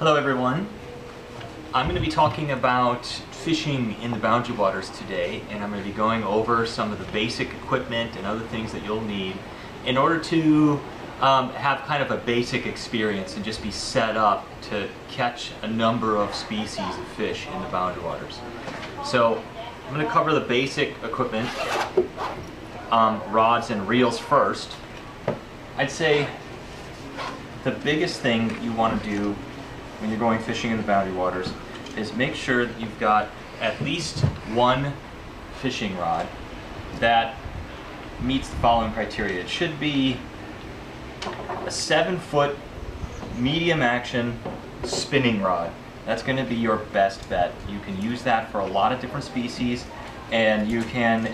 Hello everyone. I'm going to be talking about fishing in the boundary waters today, and I'm going to be going over some of the basic equipment and other things that you'll need in order to have kind of a basic experience and just be set up to catch a number of species of fish in the boundary waters. So I'm going to cover the basic equipment, rods and reels first. I'd say the biggest thing that you want to do when you're going fishing in the boundary waters is make sure that you've got at least one fishing rod that meets the following criteria. It should be a 7-foot medium action spinning rod. That's going to be your best bet. You can use that for a lot of different species, and you can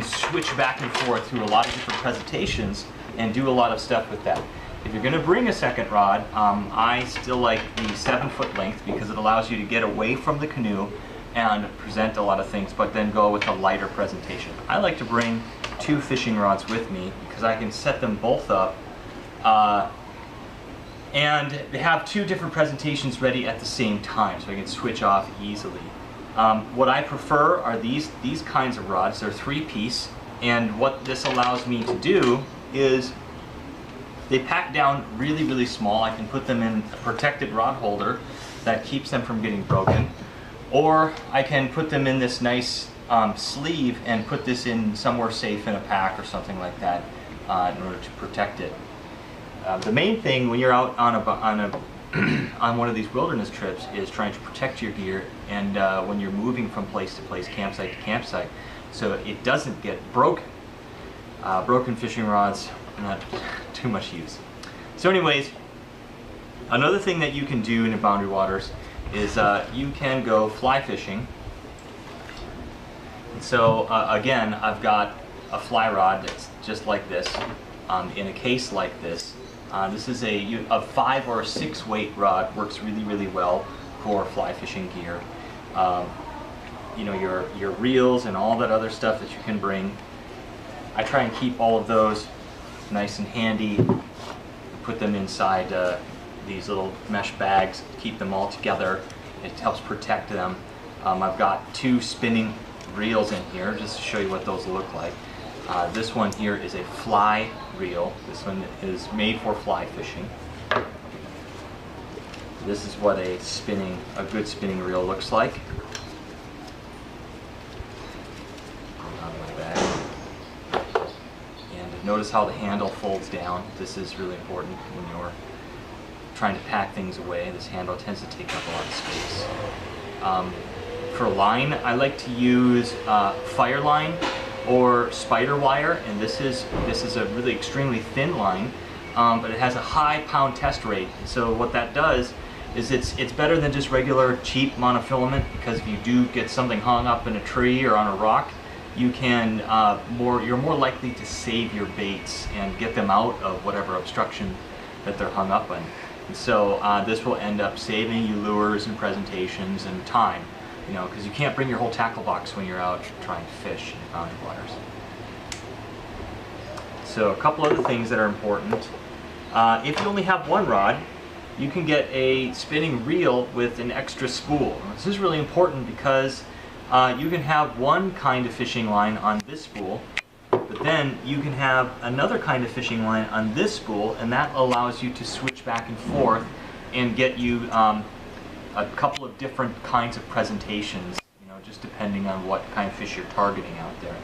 switch back and forth through a lot of different presentations and do a lot of stuff with that. If you're going to bring a second rod, I still like the 7-foot length because it allows you to get away from the canoe and present a lot of things, but then go with a lighter presentation. I like to bring 2 fishing rods with me because I can set them both up and they have 2 different presentations ready at the same time, so I can switch off easily. What I prefer are these kinds of rods. They're 3-piece, and what this allows me to do is they pack down really, really small. I can put them in a protected rod holder that keeps them from getting broken, or I can put them in this nice sleeve and put this in somewhere safe in a pack or something like that in order to protect it. The main thing when you're out on on one of these wilderness trips is trying to protect your gear, and when you're moving from place to place, campsite to campsite, so it doesn't get broken. Broken fishing rods, not too much use. So anyways, another thing that you can do in the boundary waters is you can go fly fishing. And so again, I've got a fly rod that's just like this, in a case like this. This is a 5 or 6 weight rod. Works really, really well for fly fishing gear. You know, your reels and all that other stuff that you can bring. I try and keep all of those nice and handy. Put them inside these little mesh bags, keep them all together. It helps protect them. I've got 2 spinning reels in here just to show you what those look like. This one here is a fly reel. This one is made for fly fishing. This is what a good spinning reel looks like. Notice how the handle folds down. This is really important when you're trying to pack things away. This handle tends to take up a lot of space. For line, I like to use fire line or spider wire, and this is a really extremely thin line, but it has a high pound test rate. So what that does is it's better than just regular cheap monofilament, because if you do get something hung up in a tree or on a rock, you can you're more likely to save your baits and get them out of whatever obstruction that they're hung up in. And so this will end up saving you lures and presentations and time, you know, because you can't bring your whole tackle box when you're out trying to fish in boundary waters. So a couple other things that are important. If you only have one rod, you can get a spinning reel with an extra spool. This is really important because you can have one kind of fishing line on this spool, but then you can have another kind of fishing line on this spool, and that allows you to switch back and forth and get you a couple of different kinds of presentations, you know, just depending on what kind of fish you're targeting out there.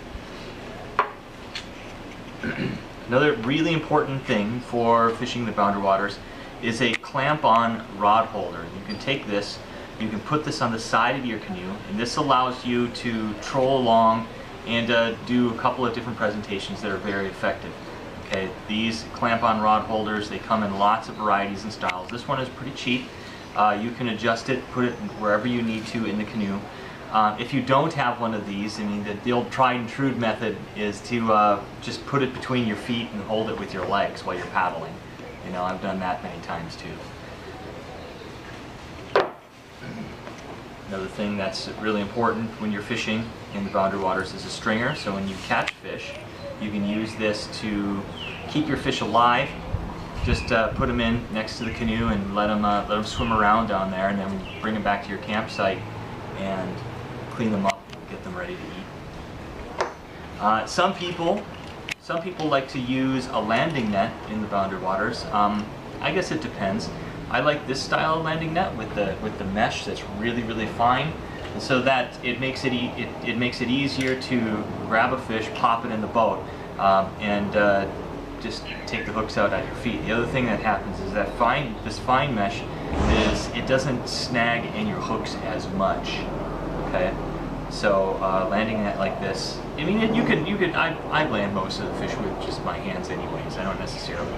Another really important thing for fishing the boundary waters is a clamp-on rod holder. You can take this, you can put this on the side of your canoe, and this allows you to troll along and do a couple of different presentations that are very effective. Okay, these clamp-on rod holders, they come in lots of varieties and styles. This one is pretty cheap. You can adjust it, put it wherever you need to in the canoe. If you don't have one of these, I mean, the old tried and true method is to just put it between your feet and hold it with your legs while you're paddling. You know, I've done that many times too. Another thing that's really important when you're fishing in the boundary waters is a stringer. So when you catch fish, you can use this to keep your fish alive just put them in next to the canoe and let them swim around down there, and then bring them back to your campsite and clean them up and get them ready to eat. Some people like to use a landing net in the boundary waters. I guess it depends. I like this style of landing net with the mesh that's really fine, so that it makes it easier to grab a fish, pop it in the boat, and just take the hooks out at your feet. The other thing that happens is that this fine mesh it doesn't snag in your hooks as much. Okay, so landing net like this, I mean, I land most of the fish with just my hands anyways. I don't necessarily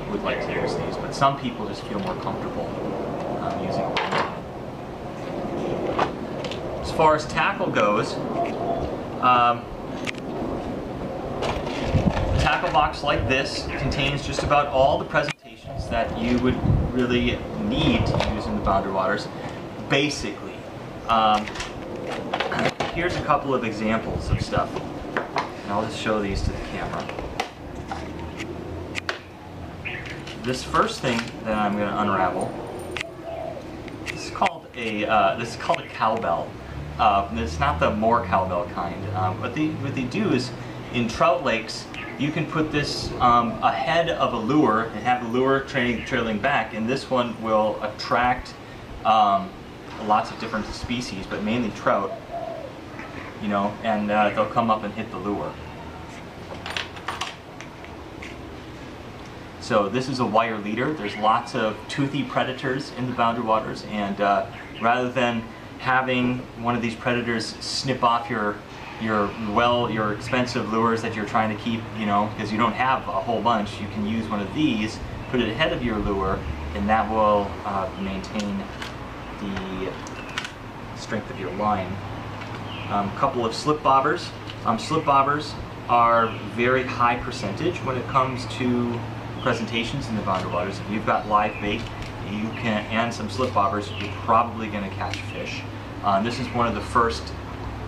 would like to use these, but some people just feel more comfortable using a landing net. As far as tackle goes, a tackle box like this contains just about all the presentations that you would really need to use in the boundary waters, basically. Here's a couple of examples of stuff, and I'll just show these to the camera. This first thing that I'm going to unravel, this is called a cowbell. It's not the more cowbell kind. What they do is, in trout lakes, you can put this ahead of a lure and have the lure trailing back, and this one will attract lots of different species, but mainly trout, you know, and they'll come up and hit the lure. So this is a wire leader. There's lots of toothy predators in the boundary waters, and rather than having one of these predators snip off your expensive lures that you're trying to keep, you know, because you don't have a whole bunch, you can use one of these, put it ahead of your lure, and that will maintain the strength of your line. A couple of slip bobbers. Slip bobbers are very high percentage when it comes to presentations in the boundary waters. If you've got live bait, and some slip bobbers, you're probably going to catch fish. This is one of the first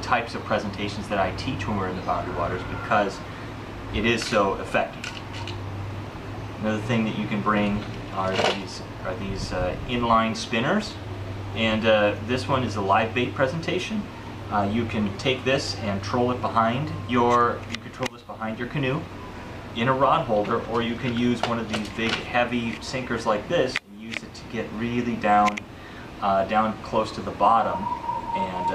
types of presentations that I teach when we're in the boundary waters because it is so effective. Another thing that you can bring are these inline spinners, and this one is a live bait presentation. You can take this and troll it behind your canoe in a rod holder, or you can use one of these big heavy sinkers like this and use it to get really down close to the bottom, and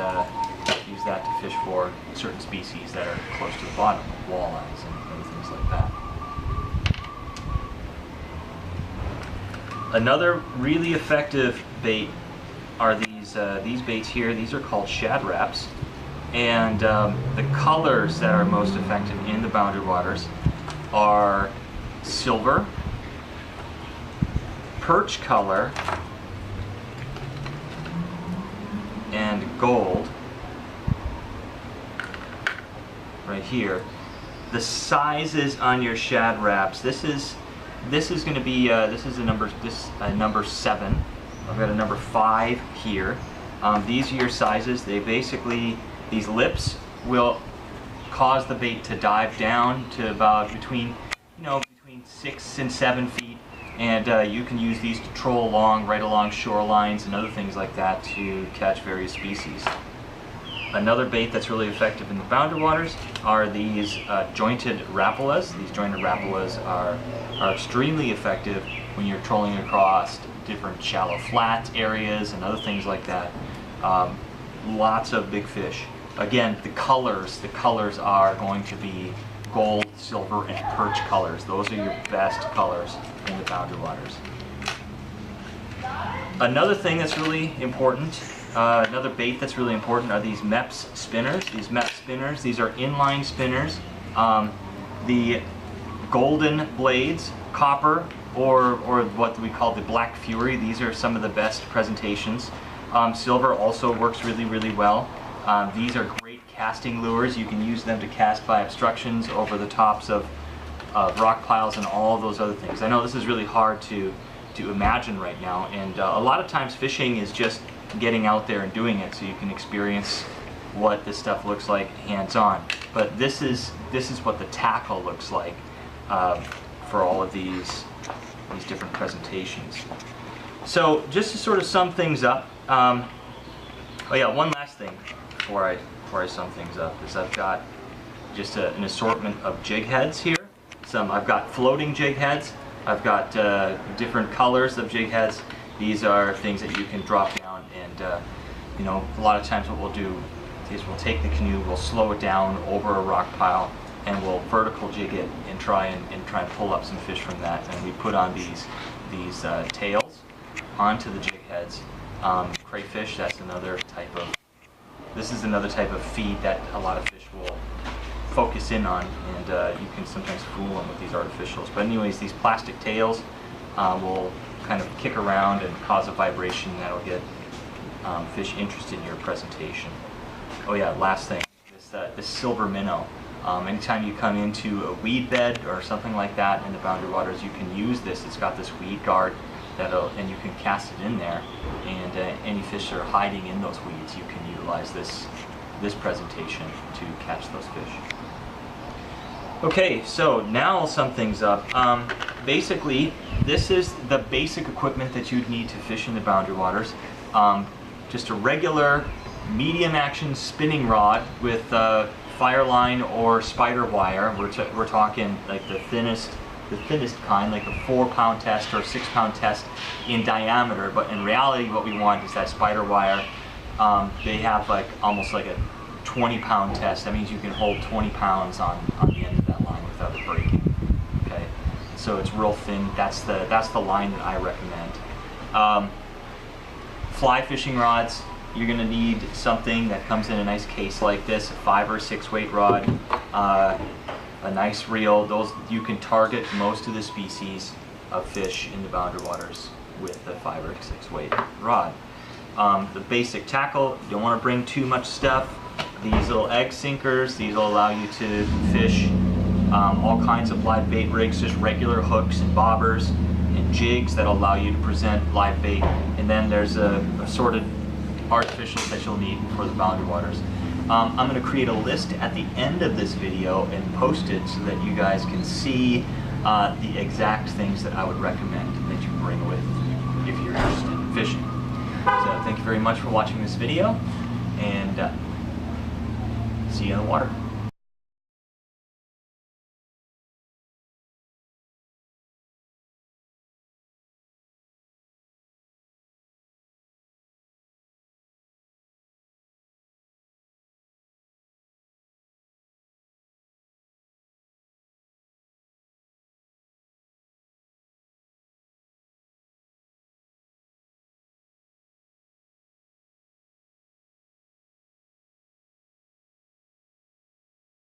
use that to fish for certain species that are close to the bottom, like walleyes and things like that. Another really effective bait are these baits here. These are called shad wraps, and the colors that are most effective in the boundary waters are silver, perch color, and gold. Right here. The sizes on your shad wraps. This is going to be this is a number 7. I've got a number 5 here. These are your sizes. They basically, these lips will cause the bait to dive down to about between 6 and 7 feet, and you can use these to troll right along shorelines and other things like that to catch various species. Another bait that's really effective in the boundary waters are these jointed rapalas. These jointed rapalas are extremely effective when you're trolling across different shallow flat areas and other things like that. Lots of big fish. Again, the colors are going to be gold, silver, and perch colors. Those are your best colors in the boundary waters. Another thing that's really important, another bait that's really important, are these MEPS spinners. These MEPS spinners, these are inline spinners. The golden blades, copper, or what we call the Black Fury, these are some of the best presentations. Silver also works really well. These are great casting lures. You can use them to cast by obstructions over the tops of rock piles and all of those other things. I know this is really hard to imagine right now, and a lot of times fishing is just getting out there and doing it so you can experience what this stuff looks like hands-on. But this is what the tackle looks like for all of these different presentations. So just to sort of sum things up, oh yeah, one last thing before I sum things up is I've got just an assortment of jig heads here. I've got floating jig heads. I've got different colors of jig heads. These are things that you can drop down, and you know, a lot of times what we'll do is we'll take the canoe, we'll slow it down over a rock pile, and we'll vertical jig it and try and pull up some fish from that. And we put on these tails onto the jig heads. Crayfish, that's another type of. This is another type of feed that a lot of fish will focus in on, and you can sometimes fool them with these artificials. But anyways, these plastic tails will kind of kick around and cause a vibration that'll get fish interested in your presentation. Oh yeah, last thing, this silver minnow. Anytime you come into a weed bed or something like that in the boundary waters, you can use this. It's got this weed guard and you can cast it in there, and any fish that are hiding in those weeds, you can utilize this presentation to catch those fish. Okay, so now I'll sum things up. Basically, this is the basic equipment that you'd need to fish in the boundary waters. Just a regular medium action spinning rod with fire line or spider wire. We're talking like the thinnest kind, like a 4-pound test or 6-pound test in diameter. But in reality, what we want is that spider wire. They have like almost like a 20-pound test. That means you can hold 20 pounds on the end of that line without it breaking. Okay, so it's real thin. That's the line that I recommend. Fly fishing rods. You're going to need something that comes in a nice case like this, a 5 or 6 weight rod, a nice reel. Those you can target most of the species of fish in the boundary waters with the 5 or 6 weight rod. The basic tackle, you don't want to bring too much stuff. These little egg sinkers, these will allow you to fish all kinds of live bait rigs, just regular hooks and bobbers and jigs that allow you to present live bait. And then there's assorted artificials that you'll need for the boundary waters. I'm going to create a list at the end of this video and post it so that you guys can see the exact things that I would recommend that you bring with if you're interested in fishing. So thank you very much for watching this video, and see you in the water.